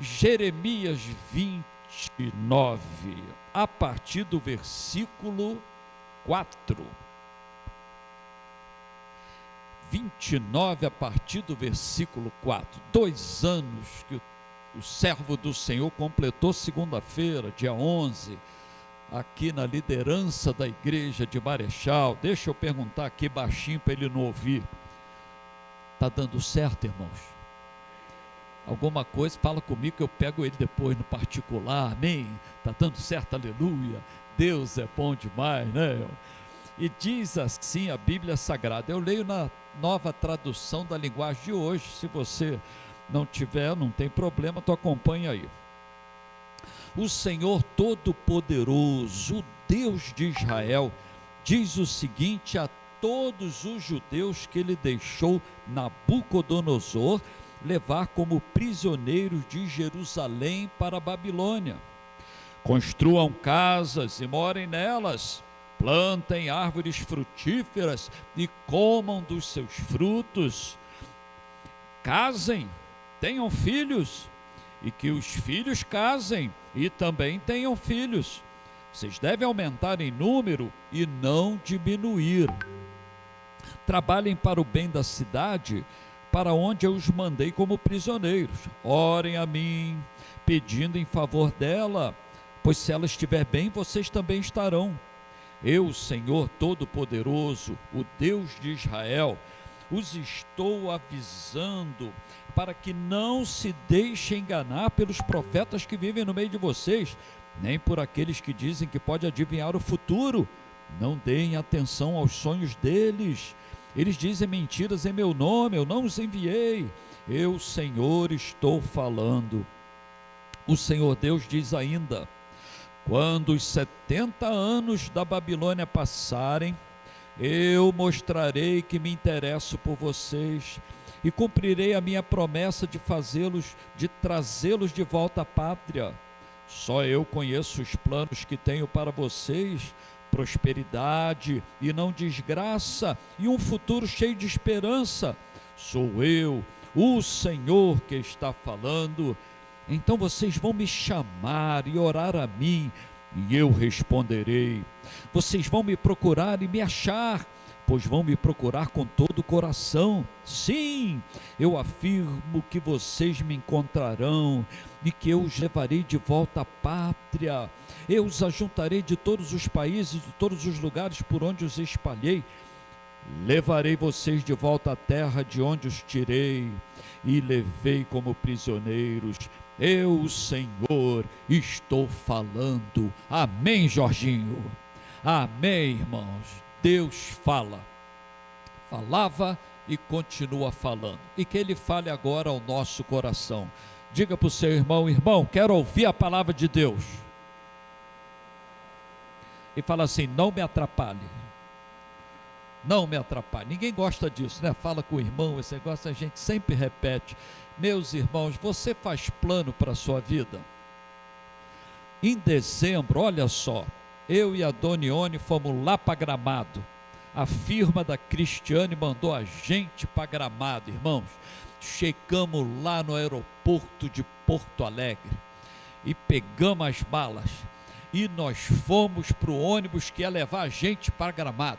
Jeremias 29, a partir do versículo 4. 29, a partir do versículo 4. 2 anos que o servo do Senhor completou segunda-feira, dia 11, aqui na liderança da igreja de Marechal. Deixa eu perguntar aqui baixinho para ele não ouvir. Está dando certo, irmãos? Alguma coisa, fala comigo que eu pego ele depois no particular. Amém? Está dando certo, aleluia. Deus é bom demais, né? E diz assim a Bíblia Sagrada. Eu leio na nova tradução da linguagem de hoje. Se você não tiver, não tem problema, tu acompanha aí. O Senhor Todo-Poderoso, o Deus de Israel, diz o seguinte a todos os judeus que ele deixou Nabucodonosor levar como prisioneiros de Jerusalém para a Babilônia. Construam casas e morem nelas, plantem árvores frutíferas e comam dos seus frutos. Casem, tenham filhos, e que os filhos casem e também tenham filhos. Vocês devem aumentar em número e não diminuir. Trabalhem para o bem da cidade, para onde eu os mandei como prisioneiros. Orem a mim, pedindo em favor dela, pois se ela estiver bem, vocês também estarão. Eu, Senhor Todo-Poderoso, o Deus de Israel, os estou avisando para que não se deixem enganar pelos profetas que vivem no meio de vocês, nem por aqueles que dizem que pode adivinhar o futuro. Não deem atenção aos sonhos deles. Eles dizem mentiras em meu nome, eu não os enviei. Eu, Senhor, estou falando. O Senhor Deus diz ainda: quando os 70 anos da Babilônia passarem, eu mostrarei que me interesso por vocês e cumprirei a minha promessa de trazê-los de volta à pátria. Só eu conheço os planos que tenho para vocês, prosperidade e não desgraça, e um futuro cheio de esperança. Sou eu, o Senhor, que está falando. Então vocês vão me chamar e orar a mim, e eu responderei. Vocês vão me procurar e me achar, pois vão me procurar com todo o coração. Sim, eu afirmo que vocês me encontrarão e que eu os levarei de volta à pátria. Eu os ajuntarei de todos os países, de todos os lugares por onde os espalhei. Levarei vocês de volta à terra de onde os tirei e levei como prisioneiros. Eu, o Senhor, estou falando. Amém, Jorginho? Amém, irmãos. Deus fala. Falava e continua falando. E que Ele fale agora ao nosso coração. Diga para o seu irmão: irmão, quero ouvir a palavra de Deus. E fala assim: não me atrapalhe. Não me atrapalhe. Ninguém gosta disso, né? Fala com o irmão, esse negócio a gente sempre repete. Meus irmãos, você faz plano para a sua vida? Em dezembro, olha só, eu e a Donione fomos lá para Gramado. A firma da Cristiane mandou a gente para Gramado, irmãos. Chegamos lá no aeroporto de Porto Alegre e pegamos as malas e nós fomos para o ônibus que ia levar a gente para Gramado.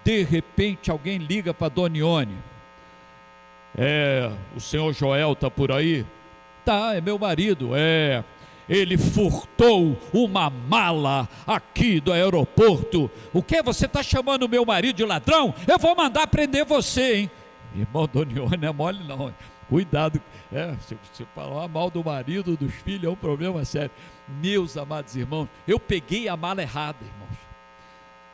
De repente alguém liga para a Donione: o senhor Joel está por aí? Tá, é meu marido. Ele furtou uma mala aqui do aeroporto. O que? Você está chamando o meu marido de ladrão? Eu vou mandar prender você, hein? Irmão, Donione, não é mole não. Cuidado, se falar mal do marido, dos filhos, é um problema sério. Meus amados irmãos, eu peguei a mala errada, irmãos.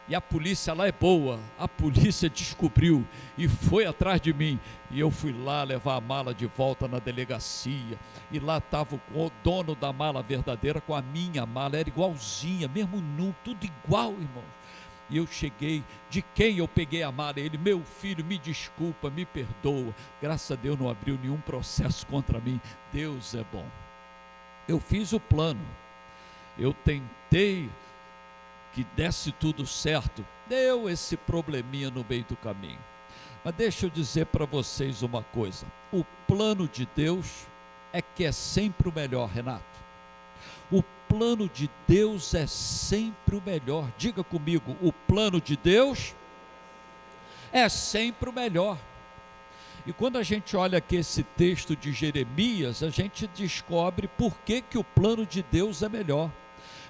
E a polícia lá é boa, a polícia descobriu e foi atrás de mim. E eu fui lá levar a mala de volta na delegacia. E lá estava o dono da mala verdadeira com a minha mala, era igualzinha, mesmo nu, tudo igual, irmãos. E eu cheguei, de quem eu peguei a mala? Ele: meu filho, me desculpa, me perdoa. Graças a Deus não abriu nenhum processo contra mim. Deus é bom. Eu fiz o plano, eu tentei que desse tudo certo, deu esse probleminha no meio do caminho. Mas deixa eu dizer para vocês uma coisa: o plano de Deus é que é sempre o melhor, Renato. O plano de Deus é sempre o melhor. Diga comigo, o plano de Deus é sempre o melhor. E quando a gente olha aqui esse texto de Jeremias, a gente descobre por que o plano de Deus é melhor.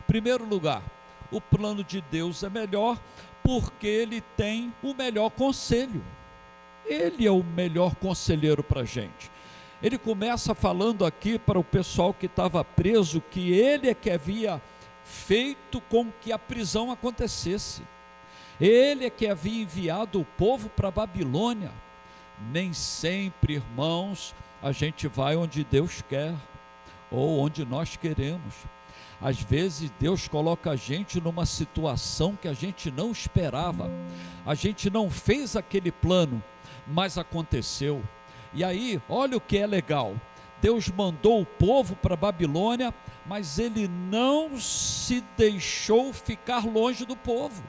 Em primeiro lugar, o plano de Deus é melhor porque ele tem o melhor conselho. Ele é o melhor conselheiro para a gente. Ele começa falando aqui para o pessoal que estava preso, que ele é que havia feito com que a prisão acontecesse. Ele é que havia enviado o povo para a Babilônia. Nem sempre, irmãos, a gente vai onde Deus quer, ou onde nós queremos. Às vezes Deus coloca a gente numa situação que a gente não esperava. A gente não fez aquele plano, mas aconteceu. E aí, olha o que é legal. Deus mandou o povo para a Babilônia, mas ele não se deixou ficar longe do povo.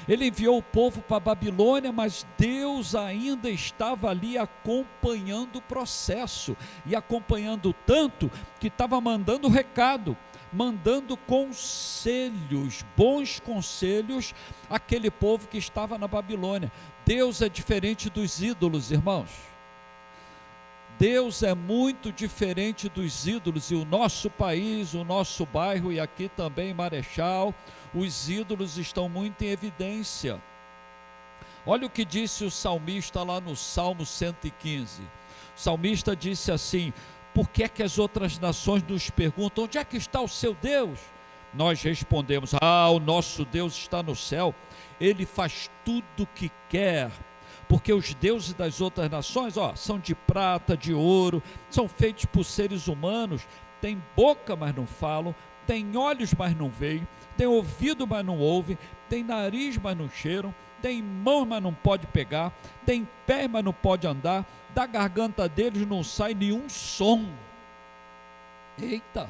Ele enviou o povo para a Babilônia, mas Deus ainda estava ali acompanhando o processo, e acompanhando tanto que estava mandando recado, mandando conselhos, bons conselhos, àquele povo que estava na Babilônia. Deus é diferente dos ídolos, irmãos. Deus é muito diferente dos ídolos, e o nosso país, o nosso bairro, e aqui também Marechal, os ídolos estão muito em evidência. Olha o que disse o salmista lá no Salmo 115. O salmista disse assim: por que é que as outras nações nos perguntam, onde é que está o seu Deus? Nós respondemos, o nosso Deus está no céu, ele faz tudo o que quer. Porque os deuses das outras nações, são de prata, de ouro, são feitos por seres humanos, têm boca, mas não falam, têm olhos, mas não veem, têm ouvido, mas não ouvem, têm nariz, mas não cheiram, têm mão, mas não pode pegar, têm pé, mas não pode andar, da garganta deles não sai nenhum som. Eita!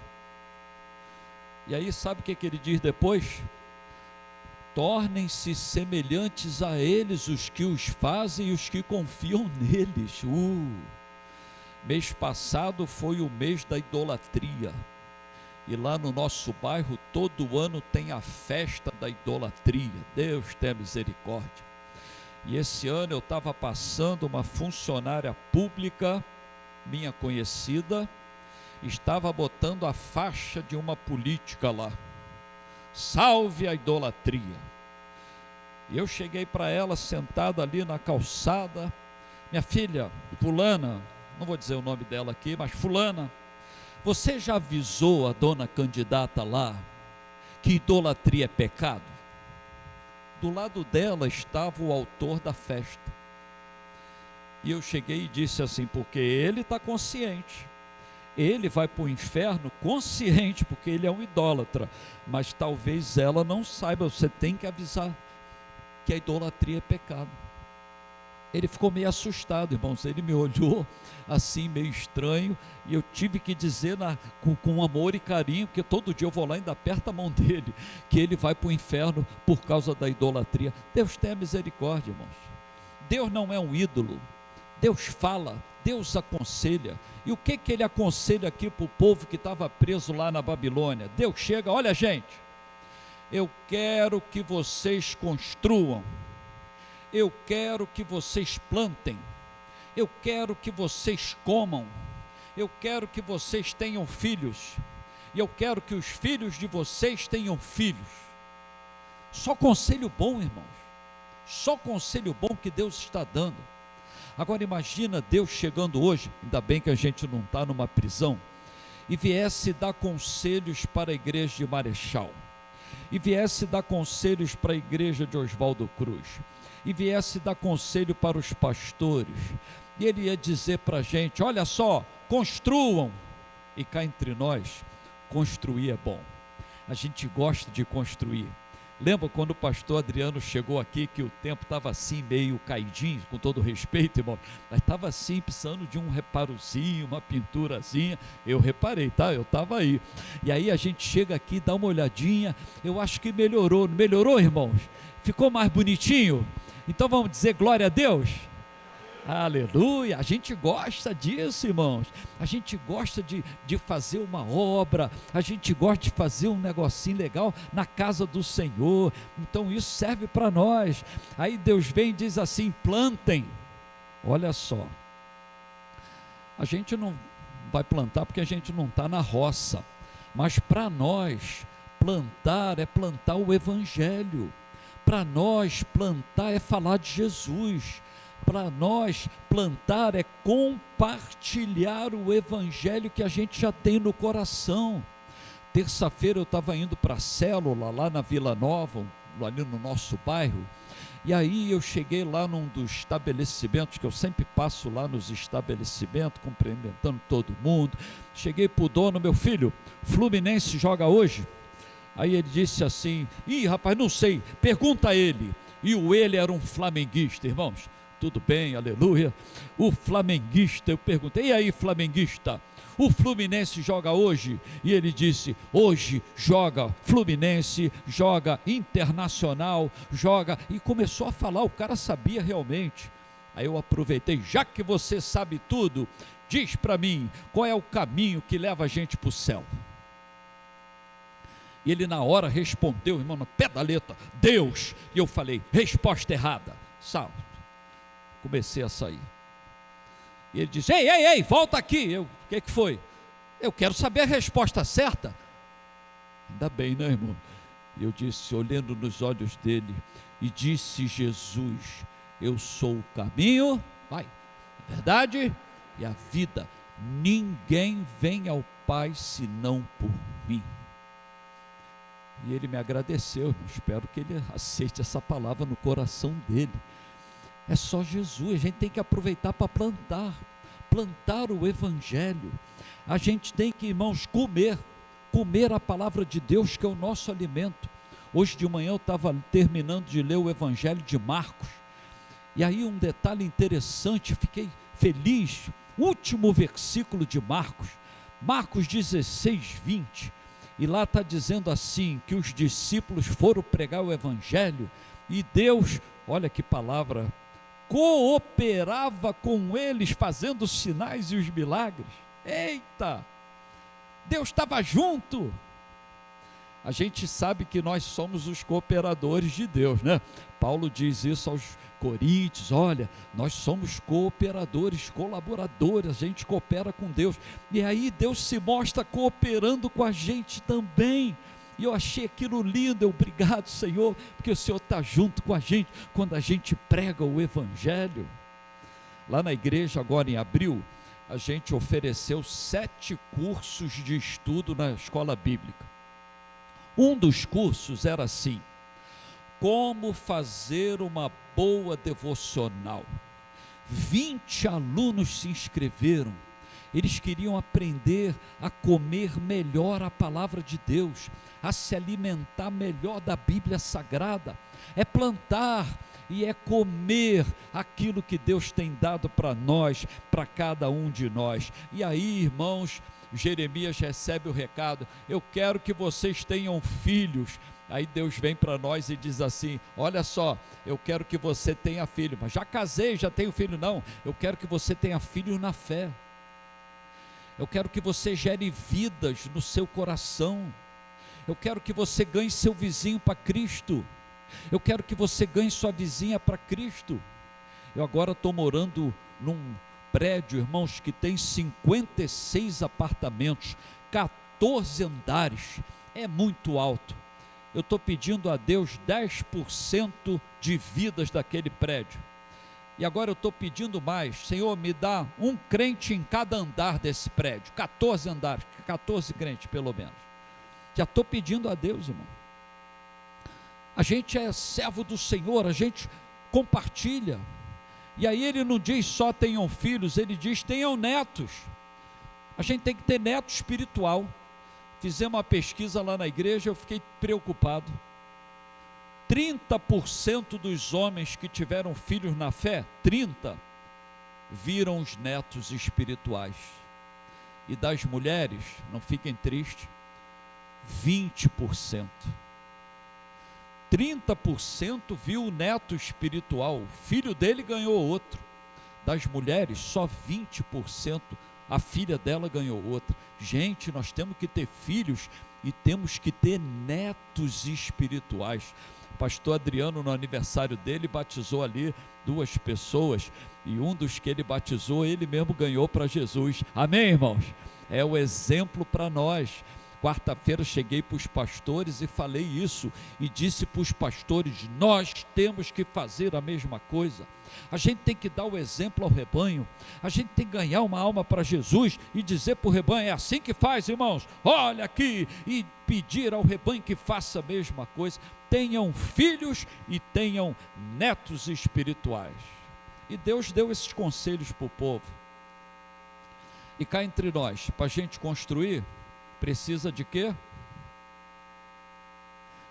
E aí sabe o que ele diz depois? Tornem-se semelhantes a eles os que os fazem e os que confiam neles. Mês passado foi o mês da idolatria, e lá no nosso bairro todo ano tem a festa da idolatria. Deus tenha misericórdia. E esse ano eu estava passando, uma funcionária pública, minha conhecida, estava botando a faixa de uma política lá: salve a idolatria. E eu cheguei para ela, sentada ali na calçada: minha filha, fulana, não vou dizer o nome dela aqui, mas fulana, você já avisou a dona candidata lá que idolatria é pecado? Do lado dela estava o autor da festa. E eu cheguei e disse assim: porque ele está consciente, ele vai para o inferno consciente, porque ele é um idólatra, mas talvez ela não saiba. Você tem que avisar que a idolatria é pecado. Ele ficou meio assustado, irmãos, ele me olhou assim meio estranho, e eu tive que dizer com amor e carinho, porque todo dia eu vou lá e ainda aperto a mão dele, que ele vai para o inferno por causa da idolatria. Deus tenha misericórdia, irmãos. Deus não é um ídolo. Deus fala, Deus aconselha. E o que ele aconselha aqui para o povo que estava preso lá na Babilônia? Deus chega: olha, gente, eu quero que vocês construam, eu quero que vocês plantem, eu quero que vocês comam, eu quero que vocês tenham filhos, e eu quero que os filhos de vocês tenham filhos. Só conselho bom, irmãos, só conselho bom que Deus está dando. Agora imagina Deus chegando hoje, ainda bem que a gente não está numa prisão, e viesse dar conselhos para a igreja de Marechal, e viesse dar conselhos para a igreja de Oswaldo Cruz, e viesse dar conselho para os pastores, e ele ia dizer para a gente: olha só, construam. E cá entre nós, construir é bom, a gente gosta de construir. Lembra quando o pastor Adriano chegou aqui, que o tempo estava assim, meio caidinho, com todo respeito, irmão, mas estava assim, precisando de um reparozinho, uma pinturazinha. Eu reparei, tá? Eu estava aí. E aí a gente chega aqui, dá uma olhadinha, eu acho que melhorou. Não melhorou, irmãos? Ficou mais bonitinho? Então vamos dizer glória a Deus? Aleluia, a gente gosta disso, irmãos. A gente gosta de fazer uma obra, a gente gosta de fazer um negocinho legal na casa do Senhor. Então isso serve para nós. Aí Deus vem e diz assim: plantem. Olha só, a gente não vai plantar porque a gente não está na roça, mas para nós, plantar é plantar o Evangelho. Para nós, plantar é falar de Jesus. Para nós, plantar é compartilhar o Evangelho que a gente já tem no coração. Terça-feira eu estava indo para a célula, lá na Vila Nova, ali no nosso bairro, e aí eu cheguei lá num dos estabelecimentos, que eu sempre passo lá nos estabelecimentos, cumprimentando todo mundo. Cheguei para o dono: meu filho, Fluminense joga hoje? Aí ele disse assim: ih, rapaz, não sei, pergunta a ele. E ele era um flamenguista, irmãos. Tudo bem, aleluia. O flamenguista, eu perguntei: e aí, flamenguista, o Fluminense joga hoje? E ele disse: hoje joga Fluminense, joga Internacional, joga. E começou a falar, o cara sabia realmente. Aí eu aproveitei: já que você sabe tudo, diz para mim, qual é o caminho que leva a gente para o céu? E ele na hora respondeu, irmão, no pé da letra: Deus. E eu falei: resposta errada. Salve. Comecei a sair. E ele disse: ei, volta aqui. O que foi? Eu quero saber a resposta certa. Ainda bem, né, irmão? E eu disse, olhando nos olhos dele, e disse Jesus: eu sou o caminho, a verdade e a vida. Ninguém vem ao Pai senão por mim. E ele me agradeceu, irmão. Espero que ele aceite essa palavra no coração dele. É só Jesus. A gente tem que aproveitar para plantar o Evangelho. A gente tem que, irmãos, comer a palavra de Deus, que é o nosso alimento. Hoje de manhã eu estava terminando de ler o Evangelho de Marcos, e aí um detalhe interessante, fiquei feliz. Último versículo de Marcos 16, 20, e lá está dizendo assim, que os discípulos foram pregar o Evangelho, e Deus, olha que palavra, cooperava com eles, fazendo os sinais e os milagres. Eita, Deus estava junto. A gente sabe que nós somos os cooperadores de Deus, né? Paulo diz isso aos Coríntios: olha, nós somos cooperadores, colaboradores, a gente coopera com Deus. E aí Deus se mostra cooperando com a gente também. E eu achei aquilo lindo. Obrigado, Senhor, porque o Senhor está junto com a gente quando a gente prega o Evangelho. Lá na igreja, agora em abril, a gente ofereceu 7 cursos de estudo na escola bíblica. Um dos cursos era assim: como fazer uma boa devocional. 20 alunos se inscreveram. Eles queriam aprender a comer melhor a palavra de Deus, a se alimentar melhor da Bíblia Sagrada. É plantar e é comer aquilo que Deus tem dado para nós, para cada um de nós. E aí, irmãos, Jeremias recebe o recado: eu quero que vocês tenham filhos. Aí Deus vem para nós e diz assim: olha só, eu quero que você tenha filho, mas já casei, já tenho filho. Não, eu quero que você tenha filhos na fé. Eu quero que você gere vidas no seu coração. Eu quero que você ganhe seu vizinho para Cristo. Eu quero que você ganhe sua vizinha para Cristo. Eu agora estou morando num prédio, irmãos, que tem 56 apartamentos, 14 andares. É muito alto. Eu estou pedindo a Deus 10% de vidas daquele prédio. E agora eu estou pedindo mais: Senhor, me dá um crente em cada andar desse prédio. 14 andares, 14 crentes pelo menos. Já estou pedindo a Deus, irmão. A gente é servo do Senhor, a gente compartilha. E aí ele não diz só tenham filhos, ele diz tenham netos. A gente tem que ter neto espiritual. Fizemos uma pesquisa lá na igreja, eu fiquei preocupado. 30% dos homens que tiveram filhos na fé, 30%, viram os netos espirituais. E das mulheres, não fiquem tristes, 20%. 30% viu o neto espiritual, o filho dele ganhou outro. das mulheres, só 20%, a filha dela ganhou outra. Gente, nós temos que ter filhos e temos que ter netos espirituais. O pastor Adriano, no aniversário dele, batizou ali 2 pessoas, e um dos que ele batizou, ele mesmo ganhou para Jesus. Amém, irmãos? É o exemplo para nós. Quarta-feira cheguei para os pastores e falei isso, e disse para os pastores: nós temos que fazer a mesma coisa. A gente tem que dar o exemplo ao rebanho, a gente tem que ganhar uma alma para Jesus e dizer para o rebanho: é assim que faz, irmãos, olha aqui, e pedir ao rebanho que faça a mesma coisa. Tenham filhos e tenham netos espirituais. E Deus deu esses conselhos para o povo. E cá entre nós, para a gente construir, precisa de quê?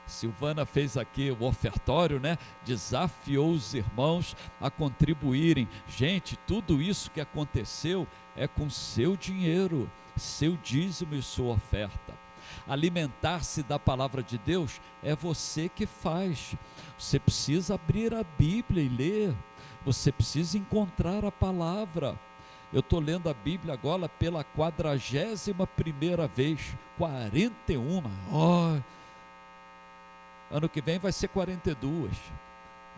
Silvana fez aqui o ofertório, né? Desafiou os irmãos a contribuírem. Gente, tudo isso que aconteceu é com seu dinheiro, seu dízimo e sua oferta. Alimentar-se da palavra de Deus é você que faz. Você precisa abrir a Bíblia e ler. Você precisa encontrar a palavra. Eu estou lendo a Bíblia agora pela 41ª vez, 41. Ano que vem vai ser 42.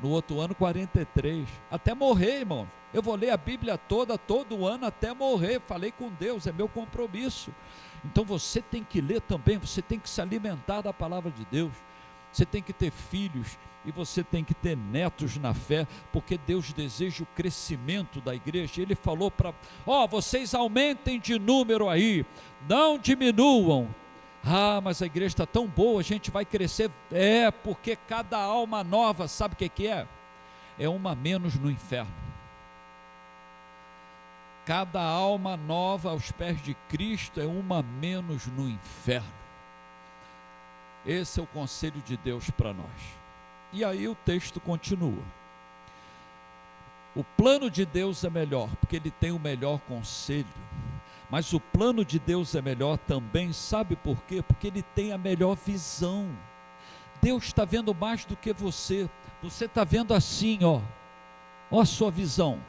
No outro ano, 43. Até morrer, irmão. Eu vou ler a Bíblia toda, todo ano, até morrer. Falei com Deus, é meu compromisso. Então você tem que ler também, você tem que se alimentar da palavra de Deus. Você tem que ter filhos e você tem que ter netos na fé, porque Deus deseja o crescimento da igreja. Ele falou para, vocês aumentem de número aí, não diminuam. Mas a igreja está tão boa, a gente vai crescer. Porque cada alma nova, sabe o que é? É uma a menos no inferno. Cada alma nova aos pés de Cristo é uma a menos no inferno. Esse é o conselho de Deus para nós. E aí o texto continua. O plano de Deus é melhor, porque Ele tem o melhor conselho. Mas o plano de Deus é melhor também, sabe por quê? Porque Ele tem a melhor visão. Deus está vendo mais do que você. Você está vendo assim, ó a sua visão.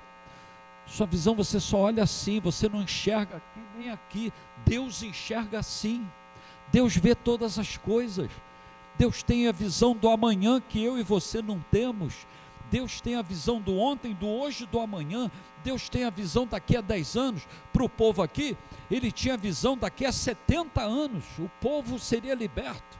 Sua visão, você só olha assim, você não enxerga aqui nem aqui. Deus enxerga assim. Deus vê todas as coisas. Deus tem a visão do amanhã que eu e você não temos. Deus tem a visão do ontem, do hoje e do amanhã. Deus tem a visão daqui a 10 anos. Para o povo aqui, Ele tinha a visão daqui a 70 anos. O povo seria liberto.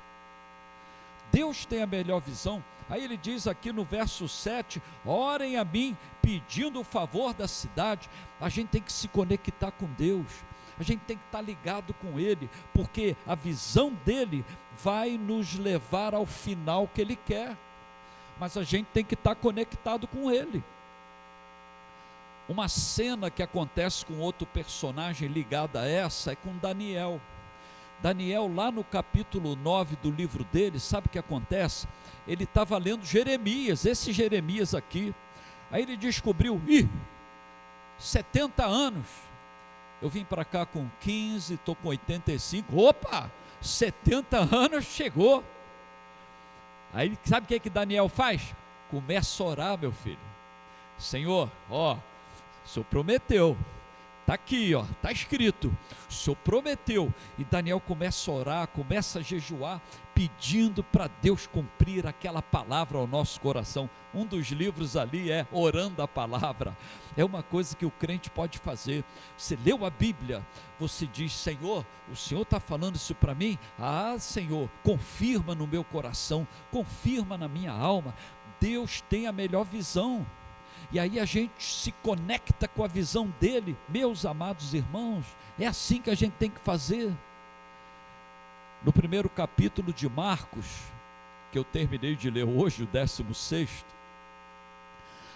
Deus tem a melhor visão. Aí ele diz aqui no verso 7, orem a mim, pedindo o favor da cidade. A gente tem que se conectar com Deus. A gente tem que estar ligado com Ele, porque a visão dEle vai nos levar ao final que Ele quer. Mas a gente tem que estar conectado com Ele. Uma cena que acontece com outro personagem ligada a essa é com Daniel. Daniel, lá no capítulo 9 do livro dele, sabe o que acontece? Ele estava lendo Jeremias, esse Jeremias aqui. Aí ele descobriu, 70 anos. Eu vim para cá com 15, estou com 85. Opa, 70 anos chegou. Aí sabe o que Daniel faz? Começa a orar, meu filho. Senhor, o Senhor prometeu. Está aqui, está escrito. O Senhor prometeu. E Daniel começa a orar, começa a jejuar, pedindo para Deus cumprir aquela palavra ao nosso coração. Um dos livros ali é Orando a Palavra. É uma coisa que o crente pode fazer. Você leu a Bíblia, você diz, Senhor, o Senhor está falando isso para mim? Senhor, confirma no meu coração, confirma na minha alma. Deus tem a melhor visão. E aí a gente se conecta com a visão dele. Meus amados irmãos, é assim que a gente tem que fazer. No primeiro capítulo de Marcos, que eu terminei de ler hoje, o 16º,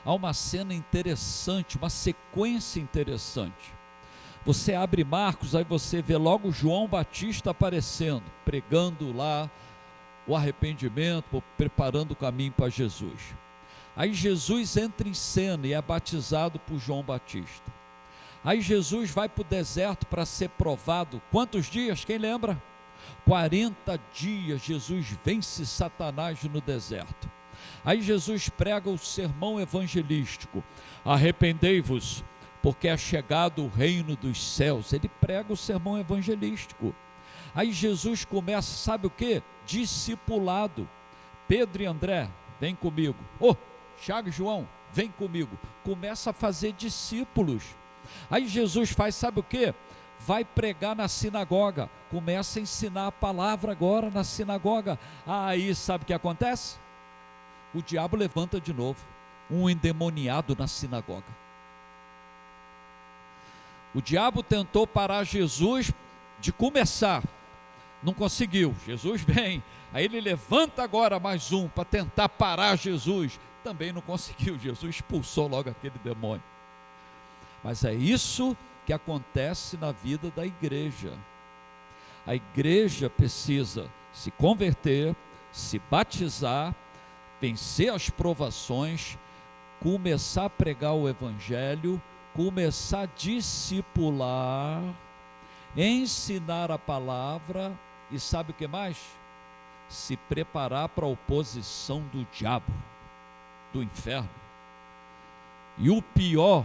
há uma cena interessante, uma sequência interessante. Você abre Marcos, aí você vê logo João Batista aparecendo, pregando lá o arrependimento, preparando o caminho para Jesus. Aí Jesus entra em cena e é batizado por João Batista. Aí Jesus vai para o deserto para ser provado. Quantos dias? Quem lembra? 40 dias Jesus vence Satanás no deserto. Aí Jesus prega o sermão evangelístico: arrependei-vos, porque é chegado o reino dos céus. Ele prega o sermão evangelístico. Aí Jesus começa, sabe o que? Discipulado. Pedro e André, vem comigo. Tiago e João, vem comigo. Começa a fazer discípulos. Aí Jesus faz, sabe o que? Vai pregar na sinagoga. Começa a ensinar a palavra agora na sinagoga. Aí sabe o que acontece? O diabo levanta de novo, um endemoniado na sinagoga. O diabo tentou parar Jesus de começar, não conseguiu. Jesus vem, aí ele levanta agora mais um para tentar parar Jesus, também não conseguiu. Jesus expulsou logo aquele demônio. Mas é isso que acontece na vida da igreja. A igreja precisa se converter, se batizar, vencer as provações, começar a pregar o evangelho, começar a discipular, ensinar a palavra e sabe o que mais? Se preparar para a oposição do diabo, do inferno. E o pior,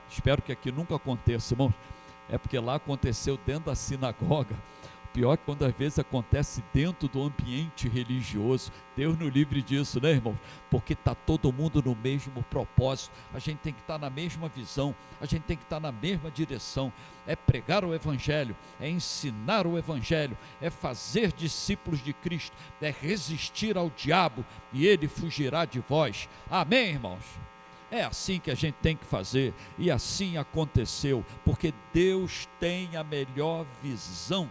espero que aqui nunca aconteça, irmãos, é porque lá aconteceu dentro da sinagoga. Pior que quando às vezes acontece dentro do ambiente religioso. Deus nos livre disso, né, irmãos? Porque está todo mundo no mesmo propósito. A gente tem que estar na mesma visão. A gente tem que estar na mesma direção. É pregar o evangelho, é ensinar o evangelho, é fazer discípulos de Cristo, é resistir ao diabo e ele fugirá de vós. Amém, irmãos? É assim que a gente tem que fazer, e assim aconteceu, porque Deus tem a melhor visão.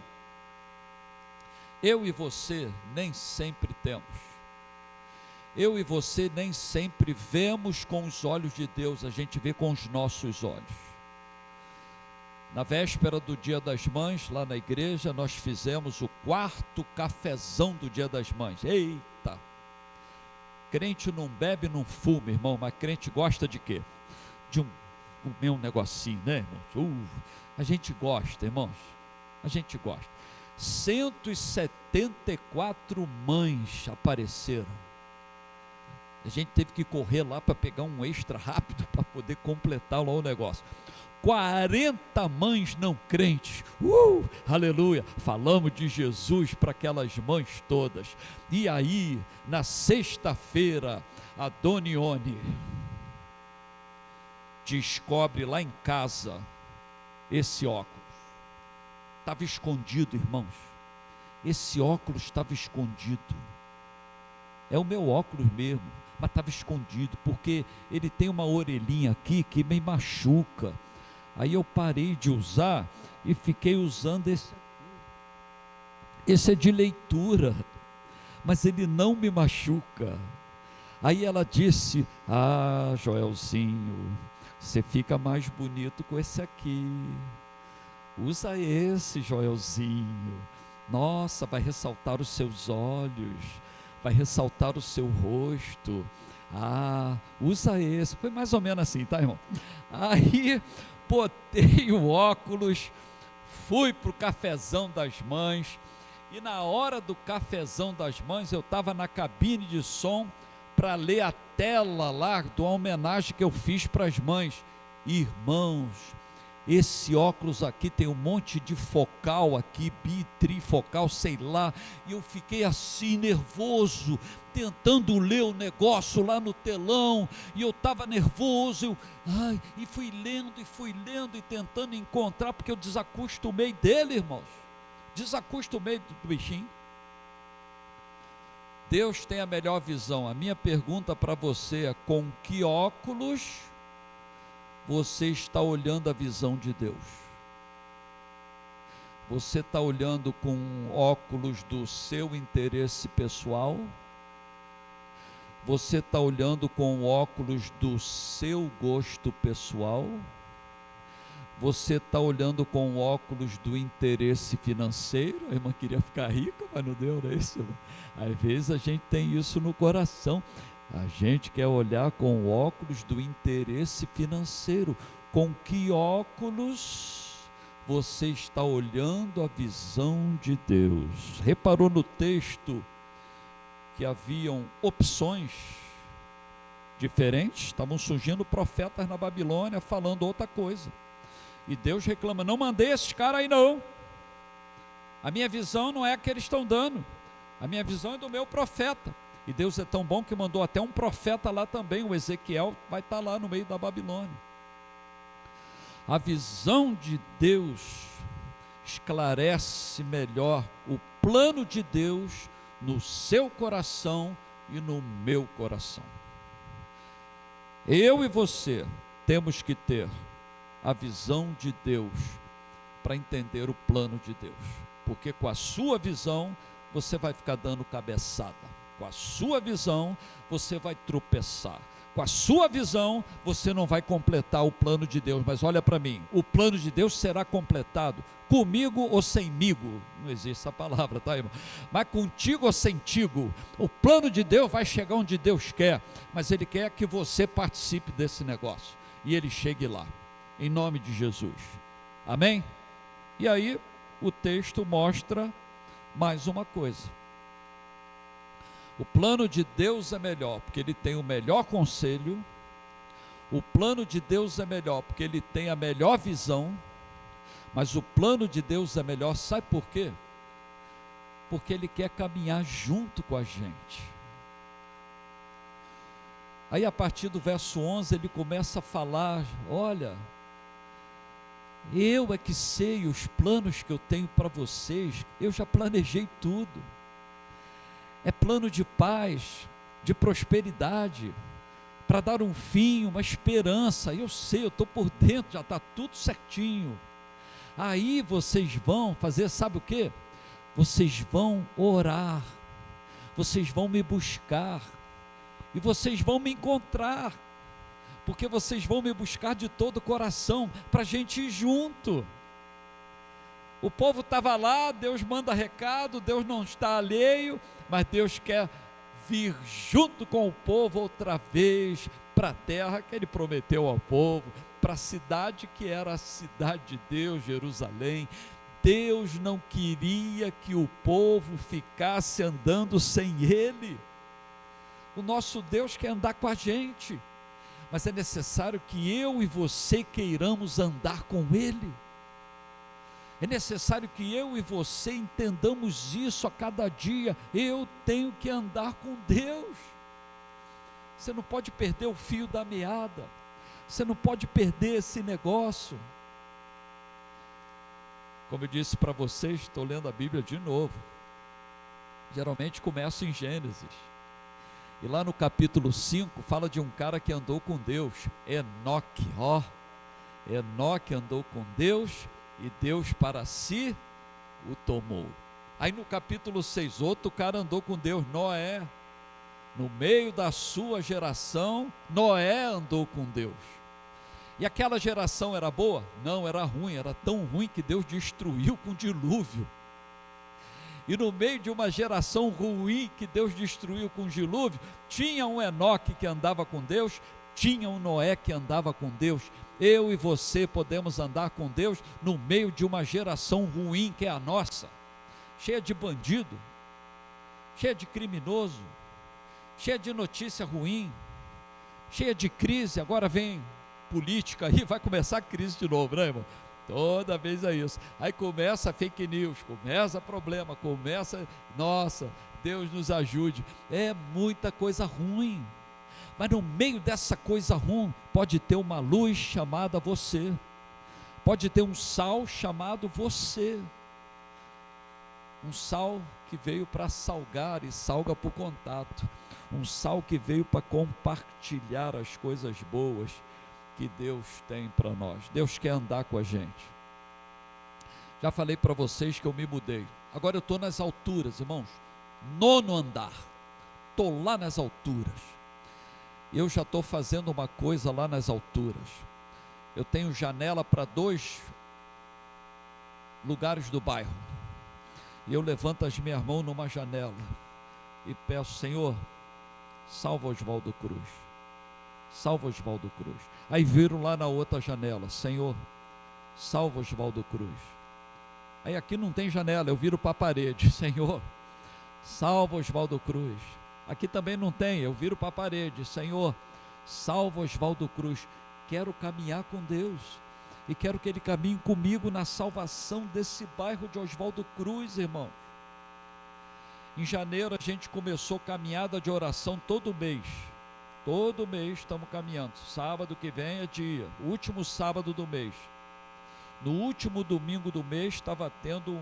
Eu e você nem sempre temos. Eu e você nem sempre vemos com os olhos de Deus, a gente vê com os nossos olhos. Na véspera do Dia das Mães, lá na igreja, nós fizemos o 4º cafezão do Dia das Mães. Eita! Crente não bebe, não fuma, irmão, mas crente gosta de quê? De comer um negocinho, né, irmãos? A gente gosta, irmãos, a gente gosta. 174 mães apareceram. A gente teve que correr lá para pegar um extra rápido para poder completar lá o negócio. 40 mães não crentes, aleluia, falamos de Jesus para aquelas mães todas. E aí, na sexta-feira, a Dona Ione descobre lá em casa esse óculos. Estava escondido, irmãos. Esse óculos estava escondido. É o meu óculos mesmo, mas estava escondido, porque ele tem uma orelhinha aqui que me machuca. Aí eu parei de usar e fiquei usando esse aqui. Esse é de leitura, mas ele não me machuca. Aí ela disse: Joelzinho, você fica mais bonito com esse aqui. Usa esse, Joelzinho. Nossa, vai ressaltar os seus olhos, vai ressaltar o seu rosto. Usa esse. Foi mais ou menos assim, tá, irmão? Aí botei o óculos, fui para o cafezão das mães, e na hora do cafezão das mães eu estava na cabine de som para ler a tela lá da homenagem que eu fiz para as mães. Irmãos, esse óculos aqui tem um monte de focal aqui, bitrifocal, sei lá, e eu fiquei assim nervoso, tentando ler o negócio lá no telão, e eu estava nervoso, e fui lendo e tentando encontrar, porque eu desacostumei dele, irmãos, desacostumei do bichinho. Deus tem a melhor visão. A minha pergunta para você é: com que óculos você está olhando a visão de Deus? Você está olhando com óculos do seu interesse pessoal? Você está olhando com óculos do seu gosto pessoal? Você está olhando com óculos do interesse financeiro? A irmã queria ficar rica, mas não deu, não é isso, irmão? Às vezes a gente tem isso no coração. A gente quer olhar com óculos do interesse financeiro. Com que óculos você está olhando a visão de Deus? Reparou no texto que haviam opções? diferentes, estavam surgindo profetas na Babilônia falando outra coisa. E Deus reclama: não mandei esses caras aí não. A minha visão não é a que eles estão dando. A minha visão é do meu profeta. E Deus é tão bom que mandou até um profeta lá também, o Ezequiel, vai estar lá no meio da Babilônia. A visão de Deus esclarece melhor o plano de Deus no seu coração e no meu coração. Eu e você temos que ter a visão de Deus para entender o plano de Deus, porque com a sua visão você vai ficar dando cabeçada, com a sua visão você vai tropeçar, com a sua visão você não vai completar o plano de Deus. Mas olha para mim, o plano de Deus será completado comigo ou semigo, não existe essa palavra, tá, irmão? Mas contigo ou sentigo, o plano de Deus vai chegar onde Deus quer, mas Ele quer que você participe desse negócio, e Ele chegue lá, em nome de Jesus, amém? E aí, o texto mostra mais uma coisa: o plano de Deus é melhor, porque Ele tem o melhor conselho. O plano de Deus é melhor, porque Ele tem a melhor visão. Mas o plano de Deus é melhor, sabe por quê? Porque Ele quer caminhar junto com a gente. Aí a partir do verso 11 ele começa a falar: olha, eu é que sei os planos que eu tenho para vocês, eu já planejei tudo. É plano de paz, de prosperidade, para dar um fim, uma esperança. Eu sei, eu estou por dentro, já está tudo certinho. Aí vocês vão fazer, sabe o que? Vocês vão orar, vocês vão me buscar, e vocês vão me encontrar, porque vocês vão me buscar de todo o coração, para a gente ir junto. O povo estava lá, Deus manda recado, Deus não está alheio, mas Deus quer vir junto com o povo outra vez, para a terra que Ele prometeu ao povo, para a cidade que era a cidade de Deus, Jerusalém. Deus não queria que o povo ficasse andando sem Ele. O nosso Deus quer andar com a gente, mas é necessário que eu e você queiramos andar com Ele. É necessário que eu e você entendamos isso a cada dia. Eu tenho que andar com Deus. Você não pode perder o fio da meada. Você não pode perder esse negócio. Como eu disse para vocês, estou lendo a Bíblia de novo. Geralmente começo em Gênesis. E lá no capítulo 5 fala de um cara que andou com Deus, Enoque. Enoque andou com Deus e Deus para si o tomou. Aí no capítulo 6, outro cara andou com Deus, Noé. No meio da sua geração, Noé andou com Deus. E aquela geração era boa? Não, era ruim, era tão ruim que Deus destruiu com dilúvio. E no meio de uma geração ruim que Deus destruiu com dilúvio, tinha um Enoque que andava com Deus, tinha um Noé que andava com Deus. Eu e você podemos andar com Deus no meio de uma geração ruim que é a nossa, cheia de bandido, cheia de criminoso, cheia de notícia ruim, cheia de crise. Agora vem política aí, vai começar a crise de novo, né, irmão? Toda vez é isso. Aí começa a fake news, começa problema, nossa, Deus nos ajude. É muita coisa ruim, mas no meio dessa coisa ruim pode ter uma luz chamada você, pode ter um sal chamado você, um sal que veio para salgar e salga por contato, um sal que veio para compartilhar as coisas boas que Deus tem para nós. Deus quer andar com a gente. Já falei para vocês que eu me mudei, agora eu estou nas alturas, irmãos, 9º andar, estou lá nas alturas. Eu já estou fazendo uma coisa lá nas alturas. Eu tenho janela para 2 lugares do bairro, e eu levanto as minhas mãos numa janela e peço: Senhor, salva Oswaldo Cruz, salva Oswaldo Cruz. Aí viro lá na outra janela: Senhor, salva Oswaldo Cruz. Aí aqui não tem janela, eu viro para a parede: Senhor, salva Oswaldo Cruz. Aqui também não tem, eu viro para a parede: Senhor, Salva Oswaldo Cruz. Quero caminhar com Deus e quero que Ele caminhe comigo na salvação desse bairro de Oswaldo Cruz, irmão. Em janeiro a gente começou caminhada de oração todo mês estamos caminhando. Sábado que vem é dia, último sábado do mês. No último domingo do mês estava tendo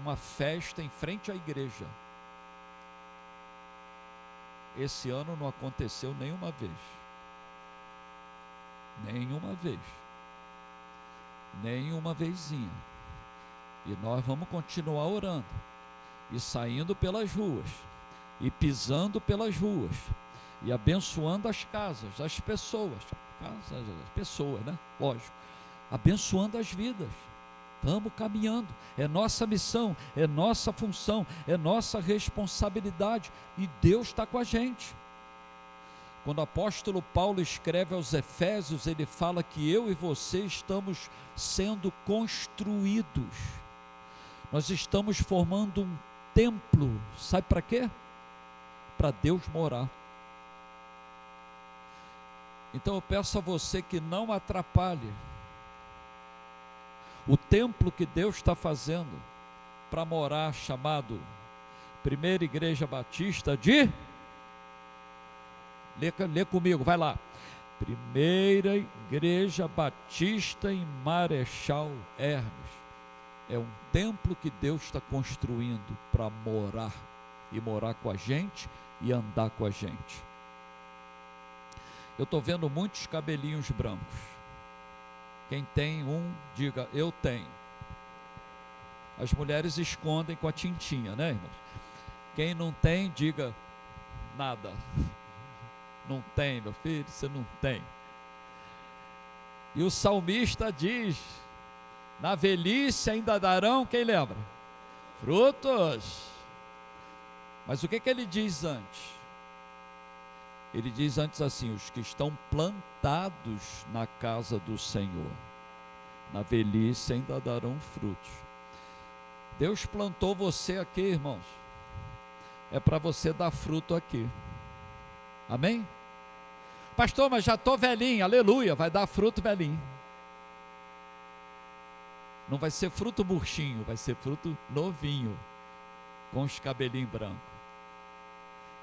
uma festa em frente à igreja. Esse ano não aconteceu nenhuma vez. Nenhuma vezinha. E nós vamos continuar orando, e saindo pelas ruas, e pisando pelas ruas, e abençoando as casas, as pessoas, né? Lógico, abençoando as vidas. Estamos caminhando, é nossa missão, é nossa função, é nossa responsabilidade, e Deus está com a gente. Quando o apóstolo Paulo escreve aos Efésios, ele fala que eu e você estamos sendo construídos, nós estamos formando um templo, sabe para quê? Para Deus morar. Então eu peço a você que não atrapalhe o templo que Deus está fazendo para morar, chamado Primeira Igreja Batista de... Lê comigo, vai lá. Primeira Igreja Batista em Marechal Hermes. É um templo que Deus está construindo para morar, e morar com a gente e andar com a gente. Eu estou vendo muitos cabelinhos brancos. Quem tem um, diga, eu tenho. As mulheres escondem com a tintinha, né, irmãos? Quem não tem, diga, nada. Não tem, meu filho, você não tem. E o salmista diz, na velhice ainda darão, quem lembra? Frutos. Mas o que ele diz antes? Ele diz antes assim, os que estão plantados na casa do Senhor, na velhice ainda darão frutos. Deus plantou você aqui, irmãos, é para você dar fruto aqui. Amém? Pastor, mas já estou velhinho, aleluia, vai dar fruto velhinho. Não vai ser fruto murchinho, vai ser fruto novinho, com os cabelinhos brancos.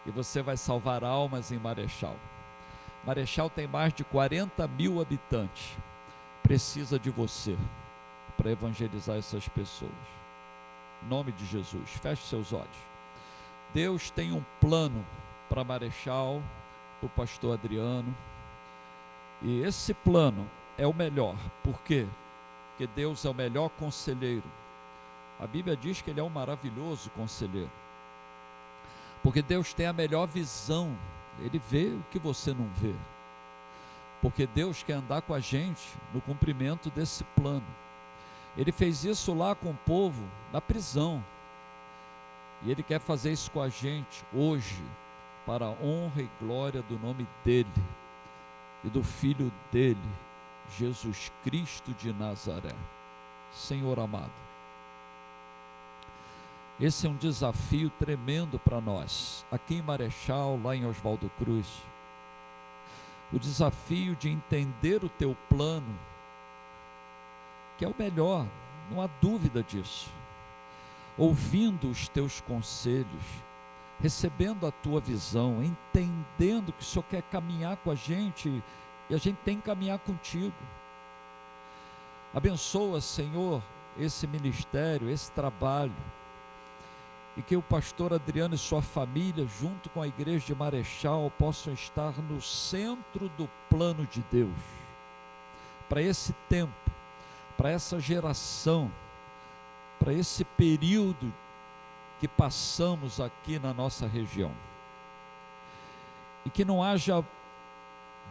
E você vai salvar almas em Marechal. Marechal tem mais de 40 mil habitantes. Precisa de você para evangelizar essas pessoas. Em nome de Jesus, feche seus olhos. Deus tem um plano para Marechal, para o pastor Adriano, e esse plano é o melhor. Por quê? Porque Deus é o melhor conselheiro. A Bíblia diz que Ele é um maravilhoso conselheiro, porque Deus tem a melhor visão, Ele vê o que você não vê, porque Deus quer andar com a gente no cumprimento desse plano. Ele fez isso lá com o povo na prisão, e Ele quer fazer isso com a gente hoje, para a honra e glória do nome dEle e do Filho dEle, Jesus Cristo de Nazaré. Senhor amado, esse é um desafio tremendo para nós, aqui em Marechal, lá em Oswaldo Cruz. O desafio de entender o Teu plano, que é o melhor, não há dúvida disso. Ouvindo os Teus conselhos, recebendo a Tua visão, entendendo que o Senhor quer caminhar com a gente, e a gente tem que caminhar contigo. Abençoa, Senhor, esse ministério, esse trabalho, e que o pastor Adriano e sua família, junto com a igreja de Marechal, possam estar no centro do plano de Deus, para esse tempo, para essa geração, para esse período que passamos aqui na nossa região. E que não haja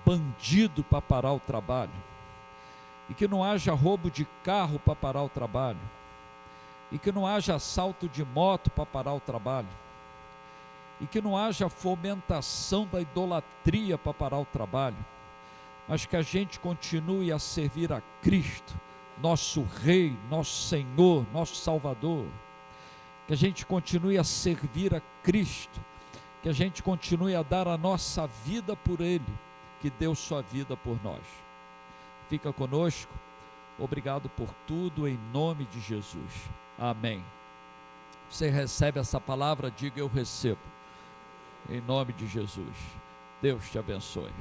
bandido para parar o trabalho, e que não haja roubo de carro para parar o trabalho, e que não haja assalto de moto para parar o trabalho, e que não haja fomentação da idolatria para parar o trabalho, mas que a gente continue a servir a Cristo, nosso Rei, nosso Senhor, nosso Salvador, que a gente continue a servir a Cristo, que a gente continue a dar a nossa vida por Ele, que que deu sua vida por nós. Fica conosco. Obrigado por tudo, em nome de Jesus. Amém. Você recebe essa palavra, diga: eu recebo. Em nome de Jesus. Deus te abençoe.